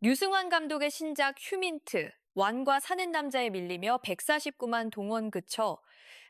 류승환 감독의 신작 휴민트, 완과 사는 남자에 밀리며 149만 동원 그쳐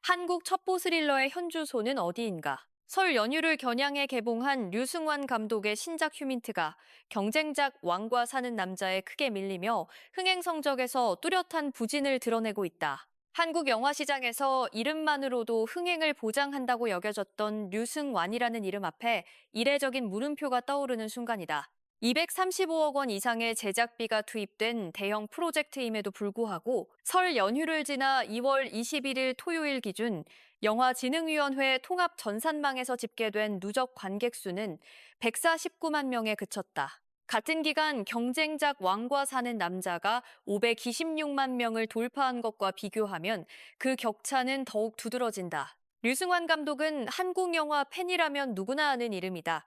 한국 첩보 스릴러의 현주소는 어디인가? 설 연휴를 겨냥해 개봉한 류승환 감독의 신작 휴민트가 경쟁작 왕과 사는 남자에 크게 밀리며 흥행 성적에서 뚜렷한 부진을 드러내고 있다. 한국 영화 시장에서 이름만으로도 흥행을 보장한다고 여겨졌던 류승완이라는 이름 앞에 이례적인 물음표가 떠오르는 순간이다. 235억 원 이상의 제작비가 투입된 대형 프로젝트임에도 불구하고 설 연휴를 지나 2월 21일 토요일 기준 영화진흥위원회 통합 전산망에서 집계된 누적 관객 수는 149만 명에 그쳤다. 같은 기간 경쟁작 왕과 사는 남자가 526만 명을 돌파한 것과 비교하면 그 격차는 더욱 두드러진다. 류승환 감독은 한국 영화 팬이라면 누구나 아는 이름이다.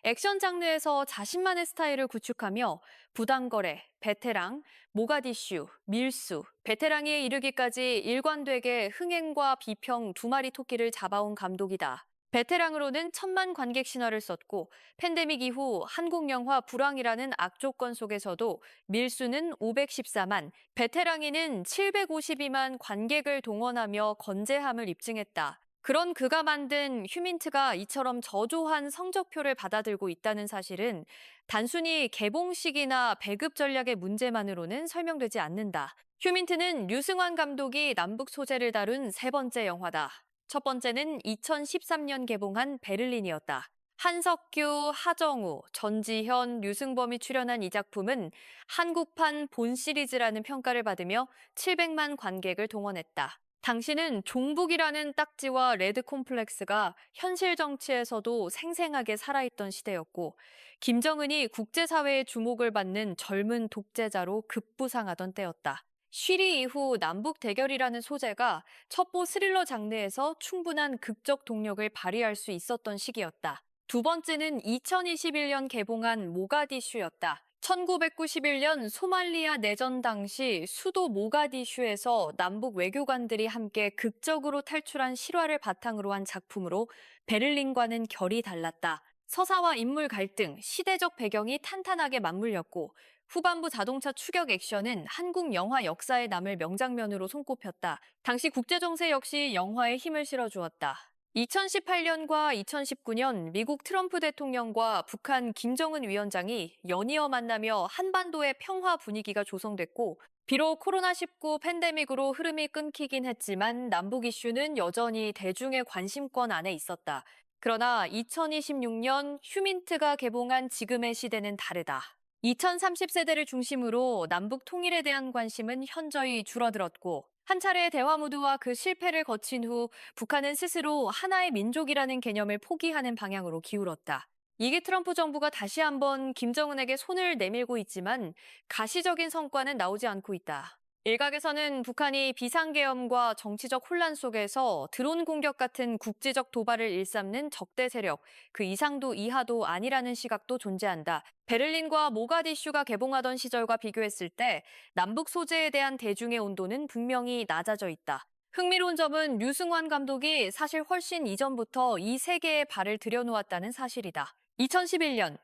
액션 장르에서 자신만의 스타일을 구축하며 부당거래, 베테랑, 모가디슈, 밀수, 베테랑에 이르기까지 일관되게 흥행과 비평 두 마리 토끼를 잡아온 감독이다. 베테랑으로는 1,000만 관객 신화를 썼고 팬데믹 이후 한국 영화 불황이라는 악조건 속에서도 밀수는 514만, 베테랑에는 752만 관객을 동원하며 건재함을 입증했다. 그런 그가 만든 휴민트가 이처럼 저조한 성적표를 받아들고 있다는 사실은 단순히 개봉식이나 배급 전략의 문제만으로는 설명되지 않는다. 휴민트는 류승환 감독이 남북 소재를 다룬 세 번째 영화다. 첫 번째는 2013년 개봉한 베를린이었다. 한석규, 하정우, 전지현, 류승범이 출연한 이 작품은 한국판 본 시리즈라는 평가를 받으며 700만 관객을 동원했다. 당시는 종북이라는 딱지와 레드 콤플렉스가 현실 정치에서도 생생하게 살아있던 시대였고, 김정은이 국제사회의 주목을 받는 젊은 독재자로 급부상하던 때였다. 쉬리 이후 남북 대결이라는 소재가 첩보 스릴러 장르에서 충분한 극적 동력을 발휘할 수 있었던 시기였다. 두 번째는 2021년 개봉한 모가디슈였다. 1991년 소말리아 내전 당시 수도 모가디슈에서 남북 외교관들이 함께 극적으로 탈출한 실화를 바탕으로 한 작품으로 베를린과는 결이 달랐다. 서사와 인물 갈등, 시대적 배경이 탄탄하게 맞물렸고 후반부 자동차 추격 액션은 한국 영화 역사에 남을 명장면으로 손꼽혔다. 당시 국제정세 역시 영화에 힘을 실어주었다. 2018년과 2019년 미국 트럼프 대통령과 북한 김정은 위원장이 연이어 만나며 한반도의 평화 분위기가 조성됐고, 비록 코로나19 팬데믹으로 흐름이 끊기긴 했지만 남북 이슈는 여전히 대중의 관심권 안에 있었다. 그러나 2026년 휴민트가 개봉한 지금의 시대는 다르다. 2030세대를 중심으로 남북 통일에 대한 관심은 현저히 줄어들었고, 한 차례의 대화 무드와 그 실패를 거친 후 북한은 스스로 하나의 민족이라는 개념을 포기하는 방향으로 기울었다. 이게 트럼프 정부가 다시 한번 김정은에게 손을 내밀고 있지만 가시적인 성과는 나오지 않고 있다. 일각에서는 북한이 비상계엄과 정치적 혼란 속에서 드론 공격 같은 국제적 도발을 일삼는 적대 세력, 그 이상도 이하도 아니라는 시각도 존재한다. 베를린과 모가디슈가 개봉하던 시절과 비교했을 때 남북 소재에 대한 대중의 온도는 분명히 낮아져 있다. 흥미로운 점은 류승환 감독이 사실 훨씬 이전부터 이 세계에 발을 들여놓았다는 사실이다. 2011년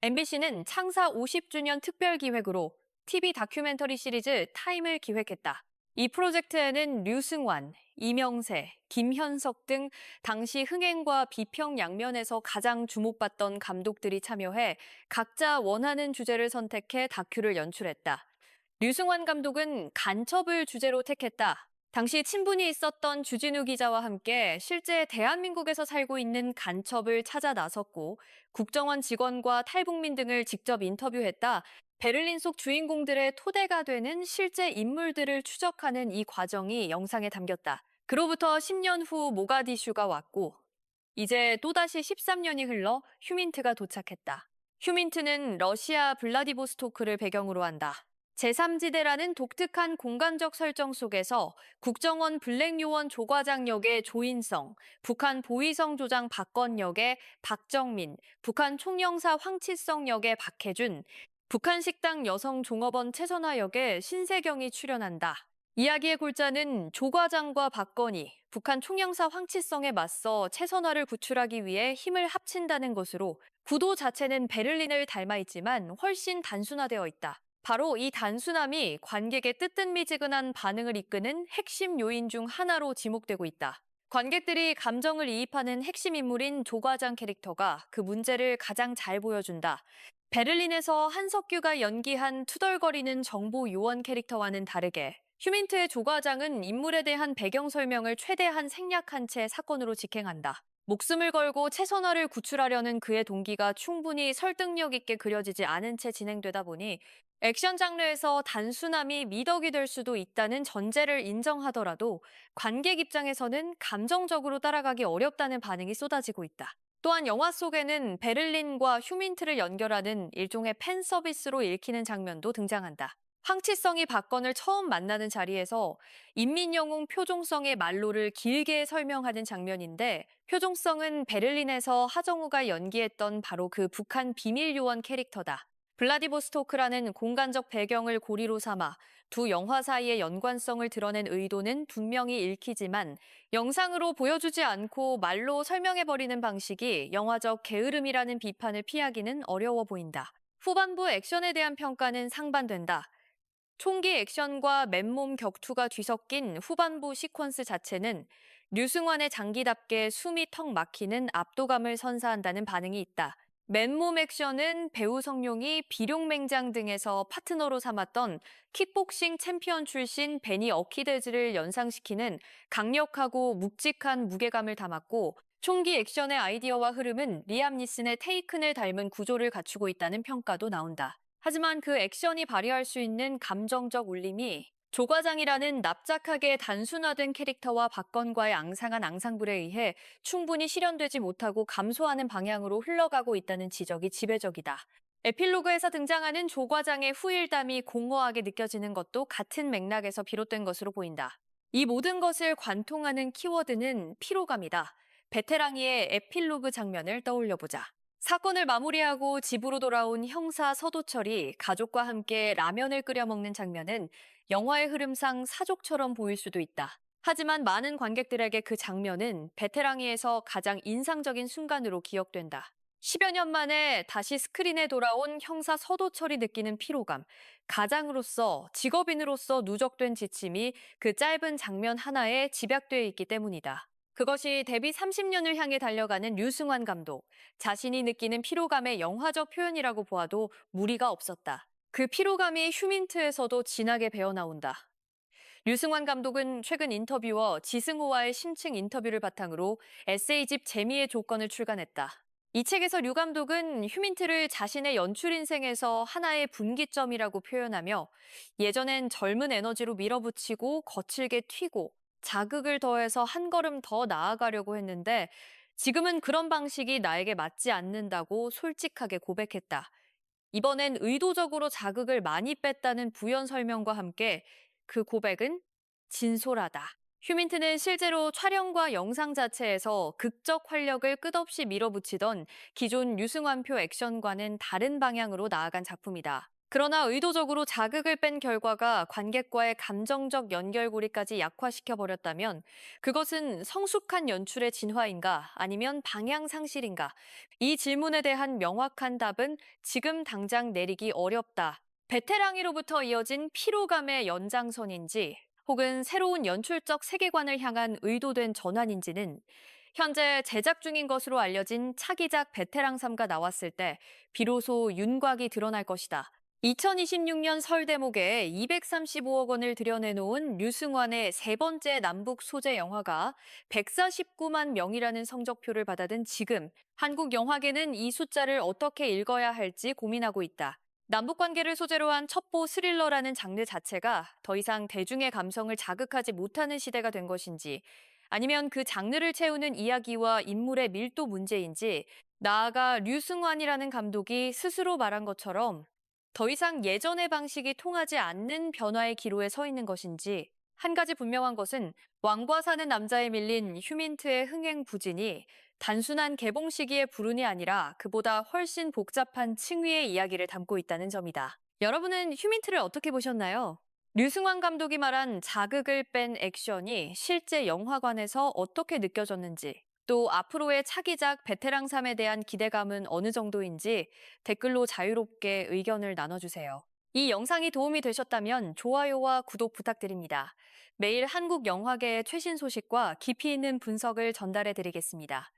MBC는 창사 50주년 특별 기획으로 TV 다큐멘터리 시리즈 타임을 기획했다. 이 프로젝트에는 류승환, 이명세, 김현석 등 당시 흥행과 비평 양면에서 가장 주목받던 감독들이 참여해 각자 원하는 주제를 선택해 다큐를 연출했다. 류승환 감독은 간첩을 주제로 택했다. 당시 친분이 있었던 주진우 기자와 함께 실제 대한민국에서 살고 있는 간첩을 찾아 나섰고 국정원 직원과 탈북민 등을 직접 인터뷰했다. 베를린 속 주인공들의 토대가 되는 실제 인물들을 추적하는 이 과정이 영상에 담겼다. 그로부터 10년 후 모가디슈가 왔고 이제 또다시 13년이 흘러 휴민트가 도착했다. 휴민트는 러시아 블라디보스토크를 배경으로 한다. 제3지대라는 독특한 공간적 설정 속에서 국정원 블랙요원 조과장 역의 조인성, 북한 보위성 조장 박건 역의 박정민, 북한 총영사 황치성 역의 박해준, 북한 식당 여성 종업원 최선화 역의 신세경이 출연한다. 이야기의 골자는 조과장과 박건이 북한 총영사 황치성에 맞서 최선화를 구출하기 위해 힘을 합친다는 것으로 구도 자체는 베를린을 닮아 있지만 훨씬 단순화되어 있다. 바로 이 단순함이 관객의 뜨뜻미지근한 반응을 이끄는 핵심 요인 중 하나로 지목되고 있다. 관객들이 감정을 이입하는 핵심 인물인 조과장 캐릭터가 그 문제를 가장 잘 보여준다. 베를린에서 한석규가 연기한 투덜거리는 정보 요원 캐릭터와는 다르게 휴민트의 조과장은 인물에 대한 배경 설명을 최대한 생략한 채 사건으로 직행한다. 목숨을 걸고 최선화를 구출하려는 그의 동기가 충분히 설득력 있게 그려지지 않은 채 진행되다 보니 액션 장르에서 단순함이 미덕이 될 수도 있다는 전제를 인정하더라도 관객 입장에서는 감정적으로 따라가기 어렵다는 반응이 쏟아지고 있다. 또한 영화 속에는 베를린과 휴민트를 연결하는 일종의 팬 서비스로 읽히는 장면도 등장한다. 황치성이 박건을 처음 만나는 자리에서 인민영웅 표종성의 말로를 길게 설명하는 장면인데 표종성은 베를린에서 하정우가 연기했던 바로 그 북한 비밀 요원 캐릭터다. 블라디보스토크라는 공간적 배경을 고리로 삼아 두 영화 사이의 연관성을 드러낸 의도는 분명히 읽히지만 영상으로 보여주지 않고 말로 설명해버리는 방식이 영화적 게으름이라는 비판을 피하기는 어려워 보인다. 후반부 액션에 대한 평가는 상반된다. 총기 액션과 맨몸 격투가 뒤섞인 후반부 시퀀스 자체는 류승환의 장기답게 숨이 턱 막히는 압도감을 선사한다는 반응이 있다. 맨몸 액션은 배우 성룡이 비룡맹장 등에서 파트너로 삼았던 킥복싱 챔피언 출신 베니 어키데즈를 연상시키는 강력하고 묵직한 무게감을 담았고 총기 액션의 아이디어와 흐름은 리암 니슨의 테이큰을 닮은 구조를 갖추고 있다는 평가도 나온다. 하지만 그 액션이 발휘할 수 있는 감정적 울림이 조과장이라는 납작하게 단순화된 캐릭터와 박건과의 앙상한 앙상블에 의해 충분히 실현되지 못하고 감소하는 방향으로 흘러가고 있다는 지적이 지배적이다. 에필로그에서 등장하는 조과장의 후일담이 공허하게 느껴지는 것도 같은 맥락에서 비롯된 것으로 보인다. 이 모든 것을 관통하는 키워드는 피로감이다. 베테랑이의 에필로그 장면을 떠올려보자. 사건을 마무리하고 집으로 돌아온 형사 서도철이 가족과 함께 라면을 끓여 먹는 장면은 영화의 흐름상 사족처럼 보일 수도 있다. 하지만 많은 관객들에게 그 장면은 베테랑이에서 가장 인상적인 순간으로 기억된다. 10여 년 만에 다시 스크린에 돌아온 형사 서도철이 느끼는 피로감, 가장으로서, 직업인으로서 누적된 지침이 그 짧은 장면 하나에 집약되어 있기 때문이다. 그것이 데뷔 30년을 향해 달려가는 류승환 감독, 자신이 느끼는 피로감의 영화적 표현이라고 보아도 무리가 없었다. 그 피로감이 휴민트에서도 진하게 배어나온다. 류승환 감독은 최근 인터뷰어 지승호와의 심층 인터뷰를 바탕으로 에세이집 재미의 조건을 출간했다. 이 책에서 류 감독은 휴민트를 자신의 연출 인생에서 하나의 분기점이라고 표현하며 예전엔 젊은 에너지로 밀어붙이고 거칠게 튀고 자극을 더해서 한 걸음 더 나아가려고 했는데 지금은 그런 방식이 나에게 맞지 않는다고 솔직하게 고백했다. 이번엔 의도적으로 자극을 많이 뺐다는 부연 설명과 함께 그 고백은 진솔하다. 휴민트는 실제로 촬영과 영상 자체에서 극적 활력을 끝없이 밀어붙이던 기존 류승환표 액션과는 다른 방향으로 나아간 작품이다. 그러나 의도적으로 자극을 뺀 결과가 관객과의 감정적 연결고리까지 약화시켜버렸다면 그것은 성숙한 연출의 진화인가 아니면 방향 상실인가? 이 질문에 대한 명확한 답은 지금 당장 내리기 어렵다. 베테랑이로부터 이어진 피로감의 연장선인지 혹은 새로운 연출적 세계관을 향한 의도된 전환인지는 현재 제작 중인 것으로 알려진 차기작 베테랑 3가 나왔을 때 비로소 윤곽이 드러날 것이다. 2026년 설 대목에 235억 원을 들여내놓은 류승환의 세 번째 남북 소재 영화가 149만 명이라는 성적표를 받아든 지금 한국 영화계는 이 숫자를 어떻게 읽어야 할지 고민하고 있다. 남북 관계를 소재로 한 첩보 스릴러라는 장르 자체가 더 이상 대중의 감성을 자극하지 못하는 시대가 된 것인지 아니면 그 장르를 채우는 이야기와 인물의 밀도 문제인지 나아가 류승환이라는 감독이 스스로 말한 것처럼 더 이상 예전의 방식이 통하지 않는 변화의 기로에 서 있는 것인지 한 가지 분명한 것은 왕과 사는 남자에 밀린 휴민트의 흥행 부진이 단순한 개봉 시기의 불운이 아니라 그보다 훨씬 복잡한 층위의 이야기를 담고 있다는 점이다. 여러분은 휴민트를 어떻게 보셨나요? 류승환 감독이 말한 자극을 뺀 액션이 실제 영화관에서 어떻게 느껴졌는지 또 앞으로의 차기작 베테랑삼에 대한 기대감은 어느 정도인지 댓글로 자유롭게 의견을 나눠주세요. 이 영상이 도움이 되셨다면 좋아요와 구독 부탁드립니다. 매일 한국 영화계의 최신 소식과 깊이 있는 분석을 전달해 드리겠습니다.